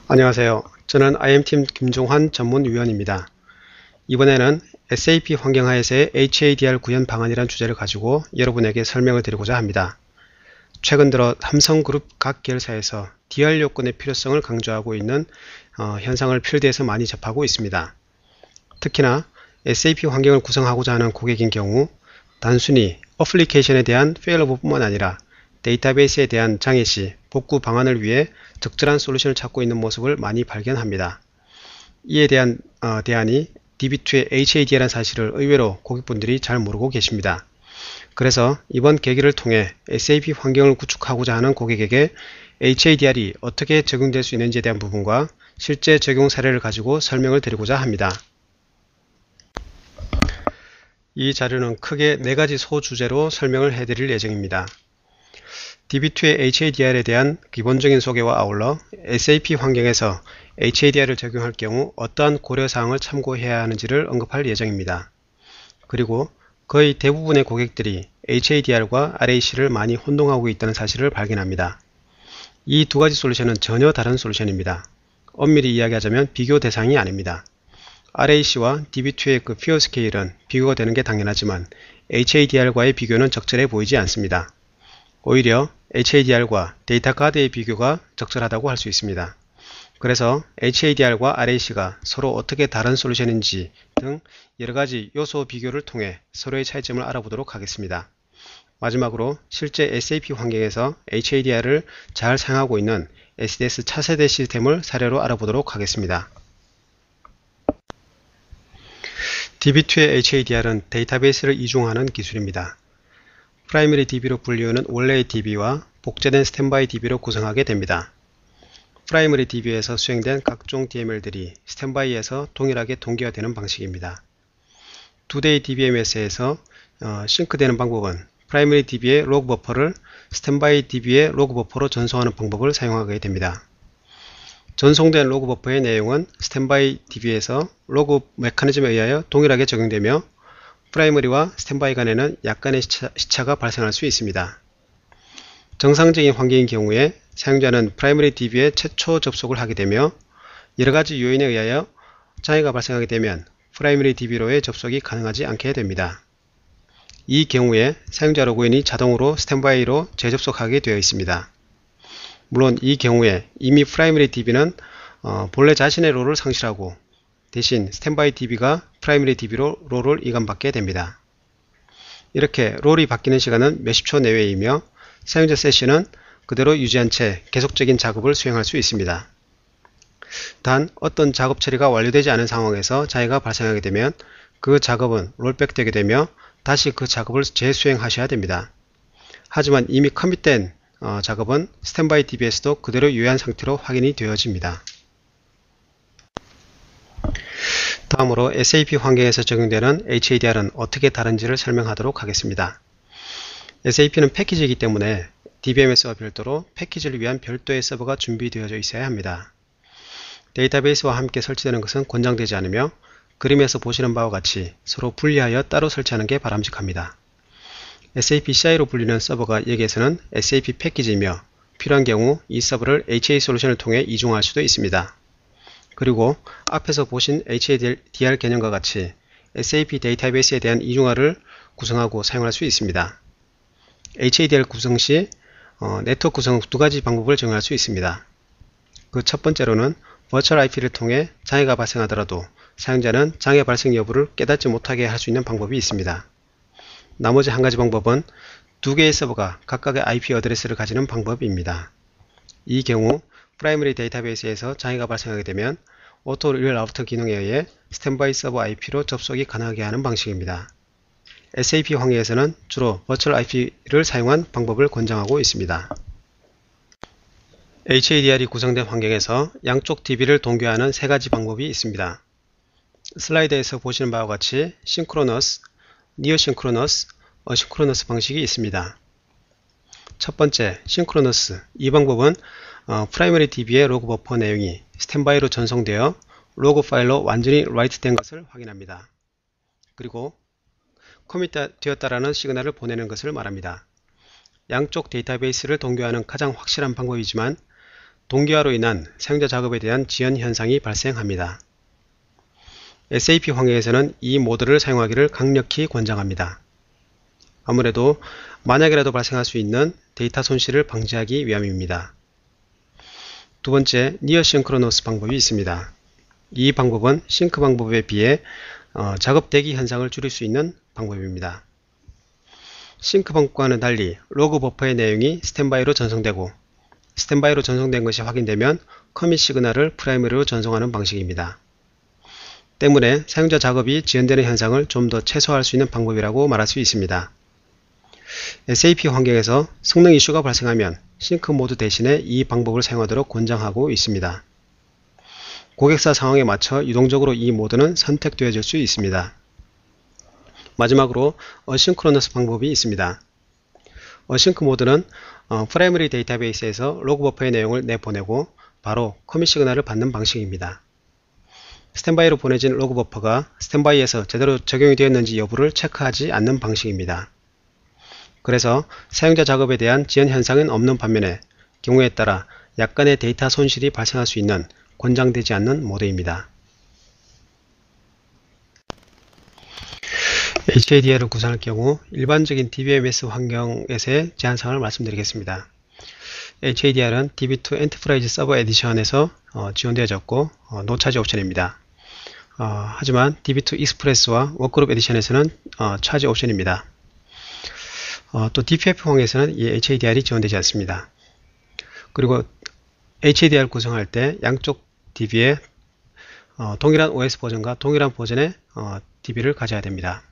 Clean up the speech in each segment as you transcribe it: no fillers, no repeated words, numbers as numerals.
안녕하세요. 저는 IM팀 김종환 전문위원입니다. 이번에는 SAP 환경하에서의 HADR 구현 방안이라는 주제를 가지고 여러분에게 설명을 드리고자 합니다. 최근 들어 삼성그룹 각 계열사에서 DR 요건의 필요성을 강조하고 있는 현상을 필드에서 많이 접하고 있습니다. 특히나 SAP 환경을 구성하고자 하는 고객인 경우 단순히 어플리케이션에 대한 페일러뿐만 아니라 데이터베이스에 대한 장애-시 복구 방안을 위해 적절한 솔루션을 찾고 있는 모습을 많이 발견합니다. 이에 대한 대안이 DB2의 HADR이라는 사실을 의외로 고객분들이 잘 모르고 계십니다. 그래서 이번 계기를 통해 SAP 환경을 구축하고자 하는 고객에게 HADR이 어떻게 적용될 수 있는지에 대한 부분과 실제 적용 사례를 가지고 설명을 드리고자 합니다. 이 자료는 크게 4가지 소주제로 설명을 해드릴 예정입니다. DB2의 HADR에 대한 기본적인 소개와 아울러 SAP 환경에서 HADR을 적용할 경우 어떠한 고려사항을 참고해야 하는지를 언급할 예정입니다. 그리고 거의 대부분의 고객들이 HADR과 RAC를 많이 혼동하고 있다는 사실을 발견합니다. 이 두 가지 솔루션은 전혀 다른 솔루션입니다. 엄밀히 이야기하자면 비교 대상이 아닙니다. RAC와 DB2의 그 피어 스케일은 비교가 되는 게 당연하지만 HADR과의 비교는 적절해 보이지 않습니다. 오히려 HADR과 데이터 가드의 비교가 적절하다고 할 수 있습니다. 그래서 HADR과 RAC가 서로 어떻게 다른 솔루션인지 등 여러가지 요소 비교를 통해 서로의 차이점을 알아보도록 하겠습니다. 마지막으로 실제 SAP 환경에서 HADR을 잘 사용하고 있는 SDS 차세대 시스템을 사례로 알아보도록 하겠습니다. DB2의 HADR은 데이터베이스를 이중화하는 기술입니다. 프라이머리 DB로 분류하는 원래의 DB와 복제된 스탠바이 DB로 구성하게 됩니다. 프라이머리 DB에서 수행된 각종 DML들이 스탠바이에서 동일하게 동기화되는 방식입니다. 두 대의 DBMS에서 싱크되는 방법은 프라이머리 DB의 로그 버퍼를 스탠바이 DB의 로그 버퍼로 전송하는 방법을 사용하게 됩니다. 전송된 로그 버퍼의 내용은 스탠바이 DB에서 로그 메커니즘에 의하여 동일하게 적용되며 프라이머리와 스탠바이 간에는 약간의 시차가 발생할 수 있습니다. 정상적인 환경인 경우에 사용자는 프라이머리 DB에 최초 접속을 하게 되며 여러가지 요인에 의하여 장애가 발생하게 되면 프라이머리 DB로의 접속이 가능하지 않게 됩니다. 이 경우에 사용자 로그인이 자동으로 스탠바이로 재접속하게 되어 있습니다. 물론 이 경우에 이미 프라이머리 DB는 본래 자신의 롤을 상실하고 대신 스탠바이 DB가 프라이머리 DB로 롤을 이관받게 됩니다. 이렇게 롤이 바뀌는 시간은 몇십 초 내외이며 사용자 세션은 그대로 유지한 채 계속적인 작업을 수행할 수 있습니다. 단 어떤 작업 처리가 완료되지 않은 상황에서 장애가 발생하게 되면 그 작업은 롤백 되게 되며 다시 그 작업을 재수행하셔야 됩니다. 하지만 이미 커밋된 작업은 스탠바이 DB에서도 그대로 유효한 상태로 확인이 되어집니다. 다음으로 SAP 환경에서 적용되는 HADR은 어떻게 다른지를 설명하도록 하겠습니다. SAP는 패키지이기 때문에 DBMS와 별도로 패키지를 위한 별도의 서버가 준비되어져 있어야 합니다. 데이터베이스와 함께 설치되는 것은 권장되지 않으며 그림에서 보시는 바와 같이 서로 분리하여 따로 설치하는 게 바람직합니다. SAP CI로 불리는 서버가 여기에서는 SAP 패키지이며 필요한 경우 이 서버를 HA 솔루션을 통해 이중화할 수도 있습니다. 그리고 앞에서 보신 HADR 개념과 같이 SAP 데이터베이스에 대한 이중화를 구성하고 사용할 수 있습니다. HADR 구성 시 네트워크 구성 두 가지 방법을 적용할 수 있습니다. 그 첫 번째로는 버추얼 IP를 통해 장애가 발생하더라도 사용자는 장애 발생 여부를 깨닫지 못하게 할 수 있는 방법이 있습니다. 나머지 한 가지 방법은 두 개의 서버가 각각의 IP 어드레스를 가지는 방법입니다. 이 경우 프라이머리 데이터베이스에서 장애가 발생하게 되면 오토 릴아우터 기능에 의해 스탠바이 서버 IP로 접속이 가능하게 하는 방식입니다. SAP 환경에서는 주로 버추얼 IP를 사용한 방법을 권장하고 있습니다. HADR이 구성된 환경에서 양쪽 DB를 동기화하는 세 가지 방법이 있습니다. 슬라이드에서 보시는 바와 같이 싱크로너스, 니어싱크로너스, 어싱크로너스 방식이 있습니다. 첫 번째, 싱크로너스. 이 방법은 프라이머리 DB의 로그 버퍼 내용이 스탠바이로 전송되어 로그 파일로 완전히 라이트 된 것을 확인합니다. 그리고 커밋 되었다라는 시그널을 보내는 것을 말합니다. 양쪽 데이터베이스를 동기화하는 가장 확실한 방법이지만 동기화로 인한 사용자 작업에 대한 지연 현상이 발생합니다. SAP 환경에서는 이 모드를 사용하기를 강력히 권장합니다. 아무래도 만약이라도 발생할 수 있는 데이터 손실을 방지하기 위함입니다. 두 번째, 니어 싱크로너스 방법이 있습니다. 이 방법은 싱크 방법에 비해 작업 대기 현상을 줄일 수 있는 방법입니다. 싱크 방법과는 달리 로그 버퍼의 내용이 스탠바이로 전송되고 스탠바이로 전송된 것이 확인되면 커밋 시그널을 프라이머리로 전송하는 방식입니다. 때문에 사용자 작업이 지연되는 현상을 좀 더 최소화할 수 있는 방법이라고 말할 수 있습니다. SAP 환경에서 성능 이슈가 발생하면 싱크 모드 대신에 이 방법을 사용하도록 권장하고 있습니다. 고객사 상황에 맞춰 유동적으로 이 모드는 선택되어질 수 있습니다. 마지막으로 어싱크로너스 방법이 있습니다. 어싱크 모드는 프라이머리 데이터베이스에서 로그 버퍼의 내용을 내보내고 바로 커밋 시그널을 받는 방식입니다. 스탠바이로 보내진 로그 버퍼가 스탠바이에서 제대로 적용이 되었는지 여부를 체크하지 않는 방식입니다. 그래서 사용자 작업에 대한 지연 현상은 없는 반면에 경우에 따라 약간의 데이터 손실이 발생할 수 있는 권장되지 않는 모드입니다. HADR을 구성할 경우 일반적인 DBMS 환경에서의 제한사항을 말씀드리겠습니다. HADR은 DB2 Enterprise Server Edition에서 지원되어졌고 노차지 옵션입니다. 하지만 DB2 Express와 워크그룹 에디션에서는 차지 옵션입니다. 또 DPF 환경에서는 이 HADR이 지원되지 않습니다. 그리고 HADR 구성할 때 양쪽 DB에 동일한 OS 버전과 동일한 버전의 DB를 가져야 됩니다.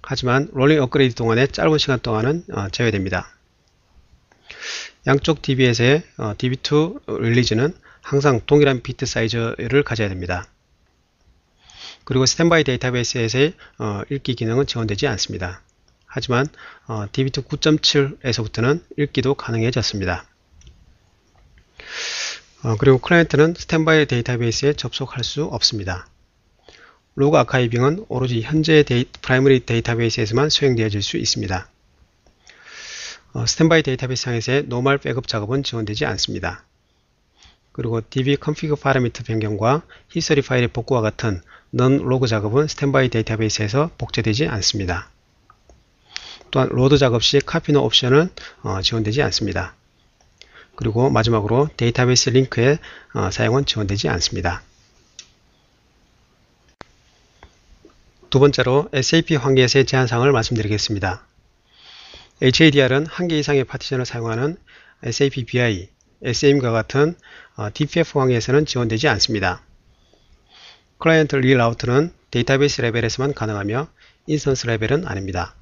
하지만 롤링 업그레이드 동안에 짧은 시간 동안은 제외됩니다. 양쪽 DB에서의 DB2 릴리즈는 항상 동일한 비트 사이즈를 가져야 됩니다. 그리고 스탠바이 데이터베이스에서의 읽기 기능은 지원되지 않습니다. 하지만 DB2 9.7에서부터는 읽기도 가능해졌습니다. 그리고 클라이언트는 스탠바이 데이터베이스에 접속할 수 없습니다. 로그 아카이빙은 오로지 현재의 프라이머리 데이터베이스에서만 수행되어질 수 있습니다. 스탠바이 데이터베이스 상에서의 노멀 백업 작업은 지원되지 않습니다. 그리고 DB config 파라미터 변경과 히스토리 파일의 복구와 같은 non 로그 작업은 스탠바이 데이터베이스에서 복제되지 않습니다. 또한 로드 작업 시 카피노 옵션은 지원되지 않습니다. 그리고 마지막으로 데이터베이스 링크의 사용은 지원되지 않습니다. 두 번째로 SAP 환경에서의 제한사항을 말씀드리겠습니다. HADR은 한 개 이상의 파티션을 사용하는 SAP BI, SAM과 같은 DPF 환경에서는 지원되지 않습니다. 클라이언트 리라우트는 데이터베이스 레벨에서만 가능하며 인스턴스 레벨은 아닙니다.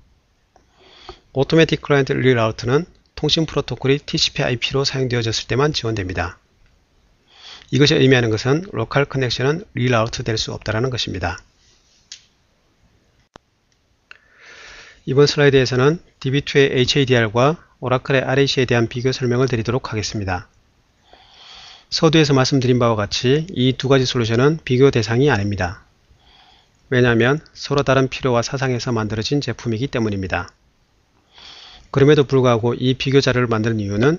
오토매틱 클라이언트 리라우트는 통신 프로토콜이 TCP/IP로 사용되어졌을 때만 지원됩니다. 이것이 의미하는 것은 로컬 커넥션은 리라우트 될 수 없다는 것입니다. 이번 슬라이드에서는 DB2의 HADR과 오라클의 RAC에 대한 비교 설명을 드리도록 하겠습니다. 서두에서 말씀드린 바와 같이 이 두 가지 솔루션은 비교 대상이 아닙니다. 왜냐하면 서로 다른 필요와 사상에서 만들어진 제품이기 때문입니다. 그럼에도 불구하고 이 비교 자료를 만드는 이유는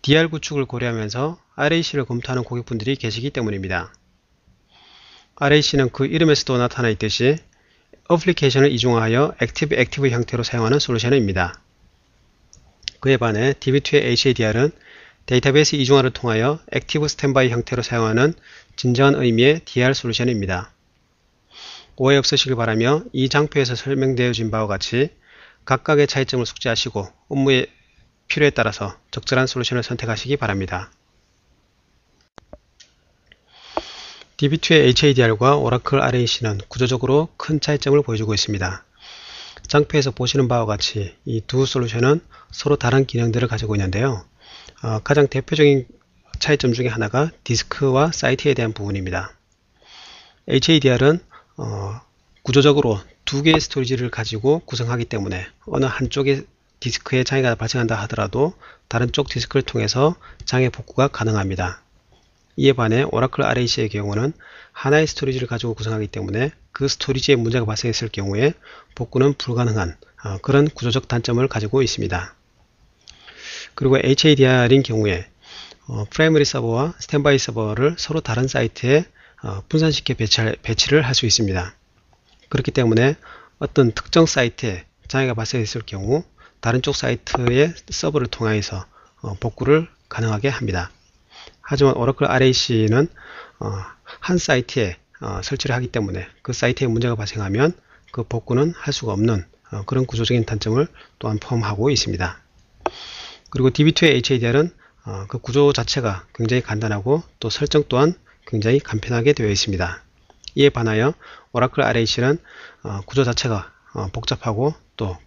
DR 구축을 고려하면서 RAC를 검토하는 고객분들이 계시기 때문입니다. RAC는 그 이름에서도 나타나 있듯이 어플리케이션을 이중화하여 액티브 형태로 사용하는 솔루션입니다. 그에 반해 DB2의 HADR은 데이터베이스 이중화를 통하여 액티브 스탠바이 형태로 사용하는 진정한 의미의 DR 솔루션입니다. 오해 없으시길 바라며 이 장표에서 설명되어진 바와 같이 각각의 차이점을 숙지하시고 업무의 필요에 따라서 적절한 솔루션을 선택하시기 바랍니다. DB2의 HADR과 오라클 RAC는 구조적으로 큰 차이점을 보여주고 있습니다. 장표에서 보시는 바와 같이 이 두 솔루션은 서로 다른 기능들을 가지고 있는데요. 가장 대표적인 차이점 중에 하나가 디스크와 사이트에 대한 부분입니다. HADR은 구조적으로 두 개의 스토리지를 가지고 구성하기 때문에 어느 한쪽의 디스크에 장애가 발생한다 하더라도 다른 쪽 디스크를 통해서 장애 복구가 가능합니다. 이에 반해 오라클 RAC의 경우는 하나의 스토리지를 가지고 구성하기 때문에 그 스토리지에 문제가 발생했을 경우에 복구는 불가능한 그런 구조적 단점을 가지고 있습니다. 그리고 HADR인 경우에 프라이머리 서버와 스탠바이 서버를 서로 다른 사이트에 분산시켜 배치를 할 수 있습니다. 그렇기 때문에 어떤 특정 사이트에 장애가 발생했을 경우 다른 쪽 사이트의 서버를 통해서 복구를 가능하게 합니다. 하지만 오라클 RAC는 한 사이트에 설치를 하기 때문에 그 사이트에 문제가 발생하면 그 복구는 할 수가 없는 그런 구조적인 단점을 또한 포함하고 있습니다. 그리고 DB2의 HADR은 그 구조 자체가 굉장히 간단하고 또 설정 또한 굉장히 간편하게 되어 있습니다. 이에 반하여 오라클 RAC는 구조 자체가 복잡하고 또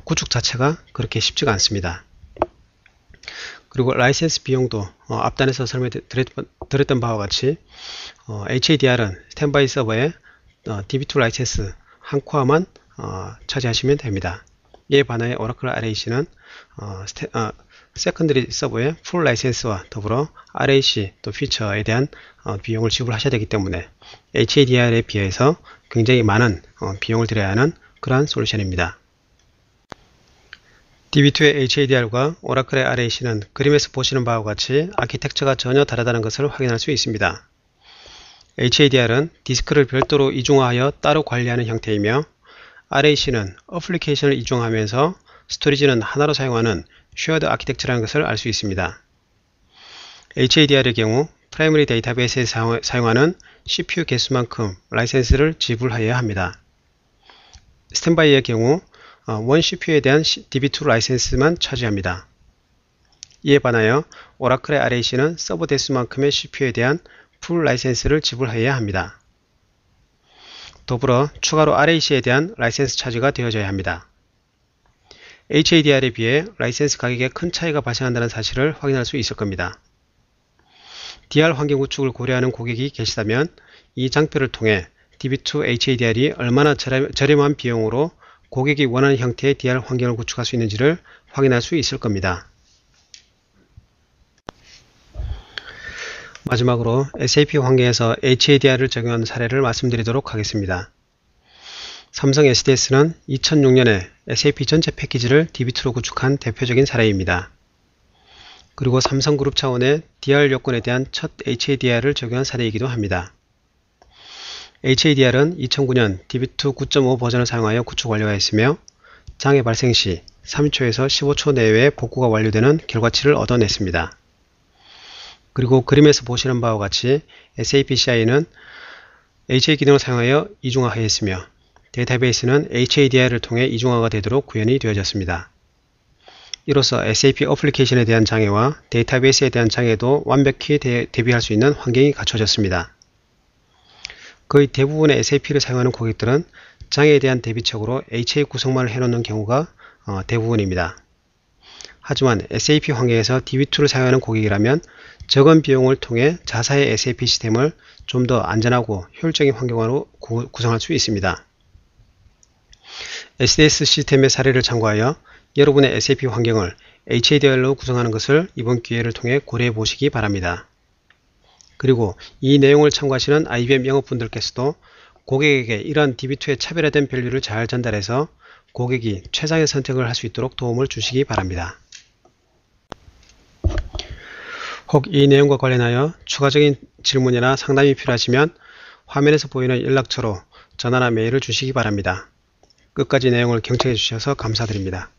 구축 자체가 그렇게 쉽지가 않습니다. 그리고 라이센스 비용도 앞단에서 설명드렸던 바와 같이 HADR은 스탠바이 서버에 DB2 라이센스 한 코어만 차지하시면 됩니다. 이에 반하여 오라클 RAC는 세컨더리 서버의 풀 라이센스와 더불어 RAC 또 피처에 대한 비용을 지불하셔야 되기 때문에 HADR에 비해서 굉장히 많은 비용을 들여야 하는 그러한 솔루션입니다. DB2의 HADR과 오라클의 RAC는 그림에서 보시는 바와 같이 아키텍처가 전혀 다르다는 것을 확인할 수 있습니다. HADR은 디스크를 별도로 이중화하여 따로 관리하는 형태이며 RAC는 어플리케이션을 이중하면서 스토리지는 하나로 사용하는 쉐어드 아키텍처라는 것을 알 수 있습니다. HADR의 경우 프라이머리 데이터베이스에 사용하는 CPU 개수만큼 라이센스를 지불하여야 합니다. 스탠바이의 경우 원 CPU에 대한 DB2 라이센스만 차지합니다. 이에 반하여 오라클의 RAC는 서버 대수만큼의 CPU에 대한 풀 라이센스를 지불해야 합니다. 더불어 추가로 RAC에 대한 라이센스 차지가 되어져야 합니다. HADR에 비해 라이센스 가격에 큰 차이가 발생한다는 사실을 확인할 수 있을 겁니다. DR 환경 구축을 고려하는 고객이 계시다면 이 장표를 통해 DB2 HADR이 얼마나 저렴한 비용으로 고객이 원하는 형태의 DR 환경을 구축할 수 있는지를 확인할 수 있을 겁니다. 마지막으로 SAP 환경에서 HADR을 적용한 사례를 말씀드리도록 하겠습니다. 삼성 SDS는 2006년에 SAP 전체 패키지를 DB2로 구축한 대표적인 사례입니다. 그리고 삼성그룹 차원의 DR 요건에 대한 첫 HADR을 적용한 사례이기도 합니다. HADR은 2009년 DB2 9.5 버전을 사용하여 구축 완료하였으며 장애 발생 시 3초에서 15초 내외에 복구가 완료되는 결과치를 얻어냈습니다. 그리고 그림에서 보시는 바와 같이 SAP CI는 HA 기능을 사용하여 이중화하였으며 데이터베이스는 HADR을 통해 이중화가 되도록 구현이 되어졌습니다. 이로써 SAP 어플리케이션에 대한 장애와 데이터베이스에 대한 장애도 완벽히 대비할 수 있는 환경이 갖춰졌습니다. 거의 대부분의 SAP를 사용하는 고객들은 장애에 대한 대비책으로 HA 구성만을 해놓는 경우가 대부분입니다. 하지만 SAP 환경에서 DB2를 사용하는 고객이라면 적은 비용을 통해 자사의 SAP 시스템을 좀 더 안전하고 효율적인 환경으로 구성할 수 있습니다. SDS 시스템의 사례를 참고하여 여러분의 SAP 환경을 HADR로 구성하는 것을 이번 기회를 통해 고려해 보시기 바랍니다. 그리고 이 내용을 참고하시는 IBM 영업분들께서도 고객에게 이러한 DB2의 차별화된 밸류를 잘 전달해서 고객이 최상의 선택을 할 수 있도록 도움을 주시기 바랍니다. 혹 이 내용과 관련하여 추가적인 질문이나 상담이 필요하시면 화면에서 보이는 연락처로 전화나 메일을 주시기 바랍니다. 끝까지 내용을 경청해 주셔서 감사드립니다.